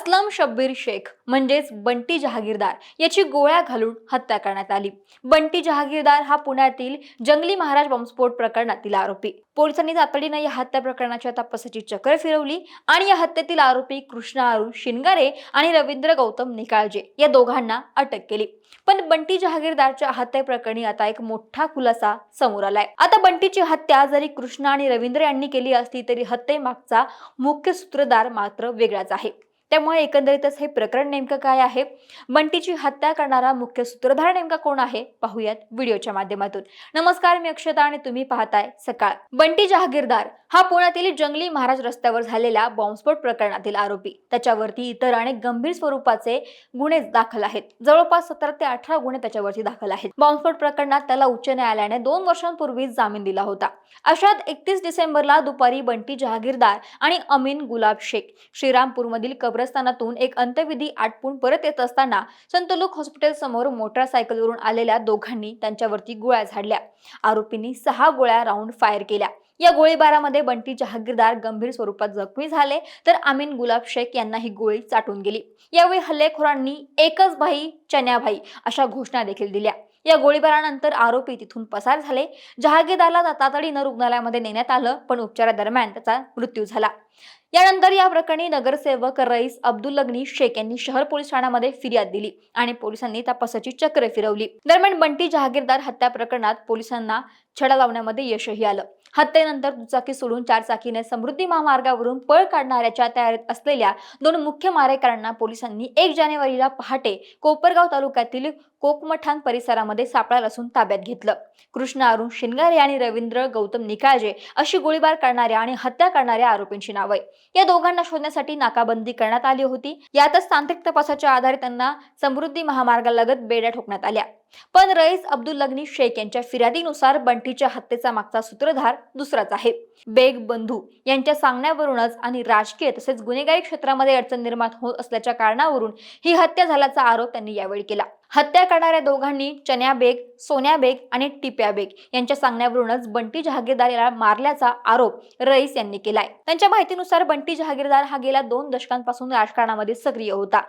असलम शब्बीर शेख म्हणजेच बंटी जहागीरदार याची गोळ्या घालून हत्या करण्यात आली। बंटी जहागीरदार हा पुण्यातील जंगली महाराज बॉम्बस्फोट प्रकरणातील आरोपी। पोलिसांनी तातडीने या हत्या प्रकरणाच्या तपासाची चक्र फिरवली आणि या हत्येतील आरोपी कृष्णा अरुण शिनगारे आणि रवींद्र गौतम निकाळजे या दोघांना अटक केली। पण बंटी जहागीरदारच्या हत्येप्रकरणी आता एक मोठा खुलासा समोर आलाय। आता बंटीची हत्या जरी कृष्णा आणि रवींद्र यांनी केली असली तरी हत्येमागचा मुख्य सूत्रधार मात्र वेगळाच आहे। त्यामुळे एकंदरीतच हे प्रकरण नेमकं काय आहे, बंटीची हत्या करणारा मुख्य सूत्रधार नेमका कोण आहे, पाहूयात व्हिडिओच्या माध्यमातून। नमस्कार, मी अक्षता आणि तुम्ही पाहताय सकाळ। बंटी जहागीरदार हा पुण्यातील जंगली महाराज रस्त्यावर झालेल्या बॉम्बस्फोट प्रकरणातील आरोपी। त्याच्यावरती इतर अनेक गंभीर स्वरूपाचे गुन्हे दाखल आहेत। जवळपास 17 ते 18 गुन्हे त्याच्यावरती दाखल आहेत। बॉम्बस्फोट प्रकरणात त्याला उच्च न्यायालयाने 2 वर्षांपूर्वी जामीन दिला होता। अशात 31 डिसेंबरला दुपारी बंटी जहागीरदार आणि अमीन गुलाब शेख श्रीरामपूरमधील कब्रस्तानातून एक अंत्यविधी आटपून परत येत असताना संत लूक हॉस्पिटल समोर मोटारसायकलवरून आलेल्या दोघांनी त्यांच्यावरती गोळ्या झाडल्या। आरोपींनी 6 गोळ्या राऊंड फायर केल्या। या गोळीबारामध्ये बंटी जहागीरदार गंभीर स्वरूपात जखमी झाले, तर अमीन गुलाब शेख यांना ही गोळी चाटून गेली। यावेळी हल्लेखोरांनी एकच भाई चन्या भाई अशा घोषणा देखील दिल्या। या गोळीबारानंतर आरोपी तिथून पसार झाले। जहागीरदारला तातडीने रुग्णालयामध्ये नेण्यात आलं, पण उपचारादरम्यान त्याचा मृत्यू झाला। यानंतर या प्रकरणी नगरसेवक रईस अब्दुल्लगनी शेख यांनी शहर पोलीस ठाण्यामध्ये फिर्याद दिली आणि पोलिसांनी तपासाची चक्र फिरवली। दरम्यान बंटी जहागीरदार हत्या प्रकरणात पोलिसांना छडा लावण्यामध्ये यशही आलं। हत्येनंतर दुचाकी सोडून 4 चाकीने समृद्धी महामार्गावरून पळ काढणाऱ्याच्या तयारीत असलेल्या 2 मुख्य मारेकऱ्यांना पोलिसांनी 1 जानेवारीला पहाटे कोपरगाव तालुक्यातील कोकमठाण परिसरामध्ये सापळा रचून ताब्यात घेतलं। कृष्णा अरुण शिनगारे आणि रवींद्र गौतम निकाळजे अशी गोळीबार करणाऱ्या आणि हत्या करणाऱ्या आरोपींची नावे। या दोघांना शोधण्यासाठी नाकाबंदी करण्यात आली होती। यातच तांत्रिक तपासाच्या आधारे त्यांना समृद्धी महामार्गालगत बेड्या ठोकण्यात आल्या। पण रईस अब्दुल्लगनी शेख यांच्या फिर्यादीनुसार बंटीच्या हत्येचा मागचा सूत्रधार दुसराच आहे। बेग बंधू यांच्या सांगण्यावरूनच आणि राजकीय तसेच गुन्हेगारी क्षेत्रामध्ये अडचण निर्माण होत असल्याच्या कारणावरून ही हत्या झाल्याचा आरोप त्यांनी यावेळी केला। हत्या करणाऱ्या दोघांनी चन्या बेग, सोन्या बेग आणि टिप्या बेग यांच्या सांगण्यावरूनच बंटी जहागीरदार याला मारल्याचा आरोप रईस यांनी केलाय। त्यांच्या माहितीनुसार बंटी जहागीरदार हा गेल्या 2 दशकांपासून राजकारणामध्ये सक्रिय होता।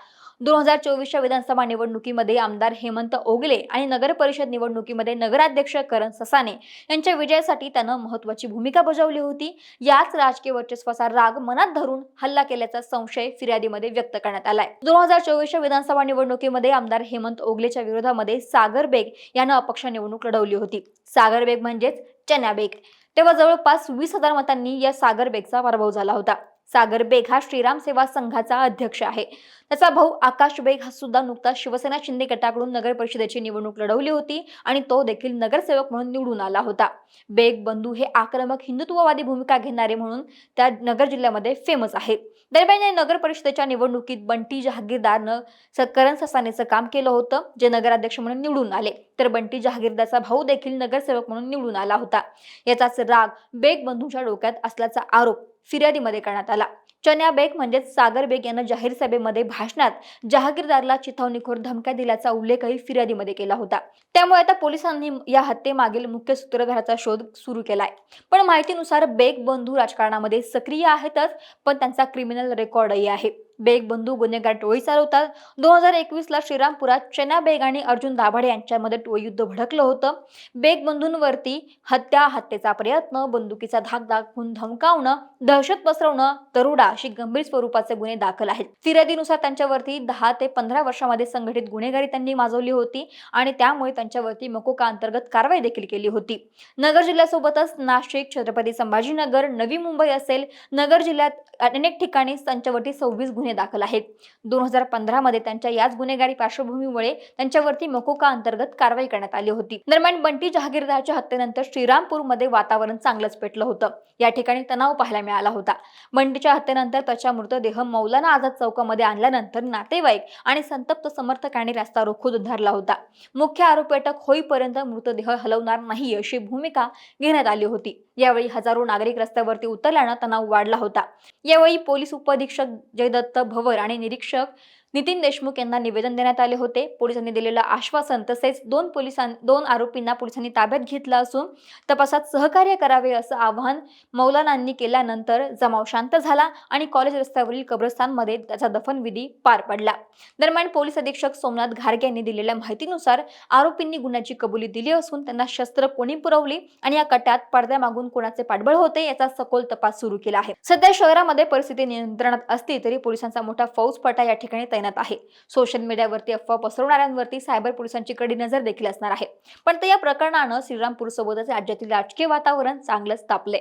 2024च्या विधानसभा निवडणुकीमध्ये आमदार हेमंत ओगले आणि नगर परिषद निवडणुकीमध्ये नगराध्यक्ष करण ससाने यांच्या विजयासाठी त्यानं महत्त्वाची भूमिका बजावली होती। याच राजकीय वर्चस्वाचा राग मनात धरून हल्ला केल्याचा संशय फिर्यादीमध्ये व्यक्त करण्यात आलाय। 2024च्या विधानसभा निवडणुकीमध्ये आमदार हेमंत ओगलेच्या विरोधामध्ये सागर बेग यानं अपक्ष निवडणूक लढवली होती। सागर बेग म्हणजेच चन्या बेग। तेव्हा जवळपास 20,000 मतांनी या सागर बेगचा पराभव झाला होता। सागर बेग हा श्रीराम सेवा संघाचा अध्यक्ष आहे। त्याचा भाऊ आकाश बेग हा सुद्धा नुकताच शिवसेना शिंदे गटाकडून नगर परिषदेची निवडणूक लढवली होती आणि तो देखील नगरसेवक म्हणून निवडून आला होता। बेग बंधू हे आक्रमक हिंदुत्ववादी भूमिका घेणारे म्हणून त्या नगर जिल्ह्यामध्ये फेमस आहे। दरम्यान या नगर परिषदेच्या निवडणुकीत बंटी जहागीरदारनं करण ससानेचं काम केलं होतं, जे नगराध्यक्ष म्हणून निवडून आले, तर बंटी जहागीरदारचा भाऊ देखील नगरसेवक म्हणून निवडून आला होता। याचाच राग बेग बंधूंच्या डोक्यात असल्याचा आरोप फिर्यादीमध्ये करण्यात आला। चन्या बेग म्हणजेच सागर बेग यांना जाहीर सभेमध्ये भाषणात जहागीरदारला चिथावणीखोर धमक्या दिल्याचा उल्लेखही फिर्यादीमध्ये केला होता। त्यामुळे आता पोलिसांनी या हत्येमागील मुख्य सूत्रधाराचा शोध सुरू केलाय। पण माहितीनुसार बेग बंधू राजकारणामध्ये सक्रिय आहेतच, पण त्यांचा क्रिमिनल रेकॉर्डही आहे। बेग बंधू गुन्हेगार टोळी चालवतात। 2021ला श्रीरामपुरात चन्या बेग आणि अर्जुन दाभाडे यांच्यामध्ये टोळीयुद्ध भडकलं होतं। बेग बंधूंवरती हत्या, हत्येचा प्रयत्न, बंदुकीचा धाक दाखवून धमकावणं, दहशत पसरवणं, दरोडा अशी गंभीर स्वरूपाचे गुन्हे दाखल आहेत। फिर्यादीनुसार त्यांच्यावरती 10 ते 15 वर्षांमध्ये संघटित गुन्हेगारी त्यांनी माजवली होती आणि त्यामुळे त्यांच्यावरती मकोका अंतर्गत कारवाई देखील केली होती। नगर जिल्ह्यासोबतच नाशिक, छत्रपती संभाजीनगर, नवी मुंबई असेल, नगर जिल्ह्यात अनेक ठिकाणी त्यांच्यावरती 26 गुन्हे दाखल आहेत। 2015 मध्ये त्यांच्या याच गुन्हेगारी पार्श्वभूमीमुळे त्यांच्यावरती मकोका अंतर्गत कारवाई करण्यात आली होती। दरम्यान बंटी जहागीरदारच्या हत्येनंतर श्रीरामपूरमध्ये वातावरण चांगलंच पेटलं होतं। या ठिकाणी तणाव पाहायला मिळाला होता। बंटीच्या हत्येनंतर त्याचा मृतदेह मौलाना आझाद चौकामध्ये आणल्यानंतर नातेवाईक आणि संतप्त समर्थकांनी रस्ता रोको धरला होता। मुख्य आरोपी अटक होईपर्यंत मृतदेह हलवणार नाही अशी भूमिका घेण्यात आली होती। यावेळी हजारो नागरिक रस्त्यावरती उतरल्यानं तणाव वाढला होता। यावेळी पोलीस उपअधीक्षक जयदत्त भवर आणि निरीक्षक नितीन देशमुख यांना निवेदन देण्यात आले होते. पोलिसांनी दिलेलं आश्वासन तसेच दोन आरोपींना पोलिसांनी ताब्यात घेतलं असून तपासात सहकार्य करावे असं आवाहन मौलानांनी केल्यानंतर जमाव शांत झाला आणि कॉलेज रस्त्यावरील कब्रस्तानमध्ये त्याचा दफनविधी पार पडला. दरम्यान पोलीस अधीक्षक सोमनाथ घारगे यांनी दिलेल्या माहितीनुसार आरोपींनी गुन्ह्याची कबुली दिली असून त्यांना शस्त्र कोणी पुरवली आणि या कट्यात पडद्यामागून कोणाचे पाठबळ होते याचा सखोल तपास सुरू केला आहे. सध्या शहरामध्ये परिस्थिती नियंत्रणात असली तरी पोलिसांचा मोठा फौजफाटा या ठिकाणी तैनात आहे. सोशल मीडियावरती अफवा पसरवणाऱ्यांवरती सायबर पोलिसांची कडी नजर देखील असणार आहे. पण या प्रकरणानं श्रीरामपूर सोबतच राज्यातील राजकीय वातावरण चांगलंच तापले.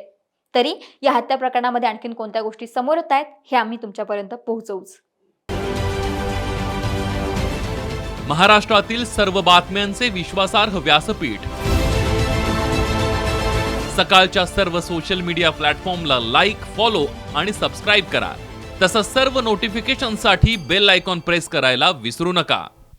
तरी या हत्या प्रकरणामध्ये आणखीन कोणत्या गोष्टी समोर येत आहेत हे आम्ही तुमच्यापर्यंत पोहोचवूच. महाराष्ट्रातील सर्व बातम्यांचे विश्वासार्ह व्यासपीठ सकाळच्या सर्व सोशल मीडिया प्लॅटफॉर्मला लाईक, फॉलो आणि सबस्क्राईब करा. तसंच सर्व नोटिफिकेशनसाठी बेल आयकॉन प्रेस करायला विसरू नका.